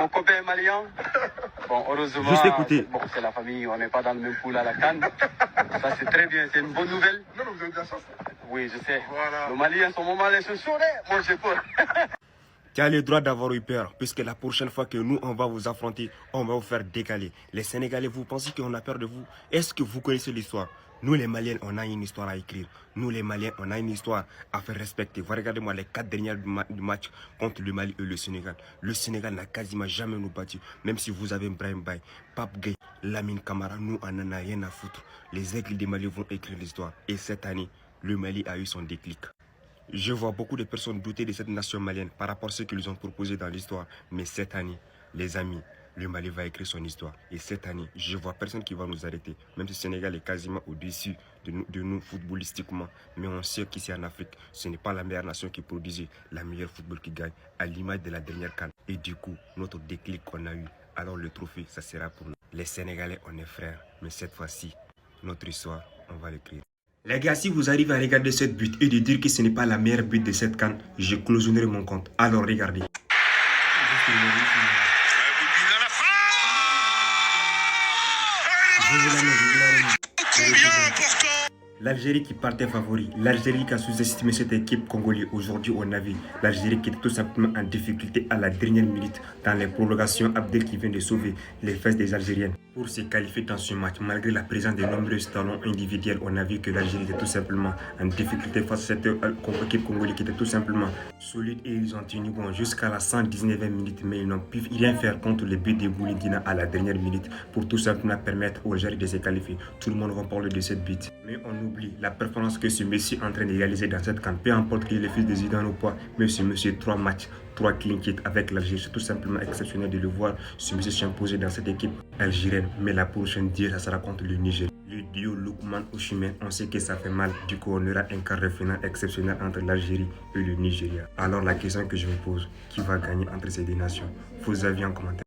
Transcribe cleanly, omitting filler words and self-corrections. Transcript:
Mon copain est malien. Bon, heureusement, juste écouter. Bon, c'est la famille, on n'est pas dans le même pool à la CAN. Ça, c'est très bien, c'est une bonne nouvelle. Non, mais vous avez de la chance. Oui, je sais. Voilà. Le Mali, en ce moment, les chaussures, moi, j'ai peur. Tu as le droit d'avoir eu peur, puisque la prochaine fois que nous, on va vous affronter, on va vous faire décaler. Les Sénégalais, vous pensez qu'on a peur de vous? Est-ce que vous connaissez l'histoire? Nous, les Maliens, on a une histoire à écrire. Nous, les Maliens, on a une histoire à faire respecter. Regardez-moi les 4 dernières du match contre le Mali et le Sénégal. Le Sénégal n'a quasiment jamais nous battu. Même si vous avez Brahim Baye, Pape Gueye, Lamine Camara, nous, on n'en a rien à foutre. Les aigles du Mali vont écrire l'histoire. Et cette année, le Mali a eu son déclic. Je vois beaucoup de personnes douter de cette nation malienne par rapport à ce qu'ils ont proposé dans l'histoire. Mais cette année, les amis, le Mali va écrire son histoire. Et cette année, je vois personne qui va nous arrêter. Même si le Sénégal est quasiment au-dessus de nous footballistiquement. Mais on sait qu'ici en Afrique, ce n'est pas la meilleure nation qui produisait la meilleure football qui gagne, à l'image de la dernière CAN. Et du coup, notre déclic qu'on a eu, alors le trophée, ça sera pour nous. Les Sénégalais, on est frères. Mais cette fois-ci, notre histoire, on va l'écrire. Les gars, si vous arrivez à regarder cette but et de dire que ce n'est pas la meilleure but de cette CAN, je cloisonnerai mon compte. Alors regardez. L'Algérie qui partait favori, l'Algérie qui a sous-estimé cette équipe congolaise. Aujourd'hui, on a vu l'Algérie qui était tout simplement en difficulté à la dernière minute. Dans les prolongations, Abdel qui vient de sauver les fesses des Algériennes pour se qualifier dans ce match. Malgré la présence de nombreux talents individuels, on a vu que l'Algérie était tout simplement en difficulté face à cette équipe congolaise qui était tout simplement solide. Et ils ont tenu bon jusqu'à la 119e minute, mais ils n'ont pu rien faire contre le but de Boulintina à la dernière minute pour tout simplement permettre aux Algériens de se qualifier. Tout le monde va parler de cette but. Mais on oublie la performance que ce monsieur est en train de réaliser dans cette CAN. Peu importe qu'il est le fils de Zidane ou pas, mais ce monsieur, 3 matchs, 3 clean hits avec l'Algérie, c'est tout simplement exceptionnel de le voir. Ce monsieur s'imposer dans cette équipe algérienne. Mais la prochaine dieu, ça sera contre le Niger. Le duo Lookman-Osimhen, on sait que ça fait mal. Du coup, on aura un quart de finale exceptionnel entre l'Algérie et le Nigeria. Alors la question que je me pose, qui va gagner entre ces deux nations? Vos avis en commentaire.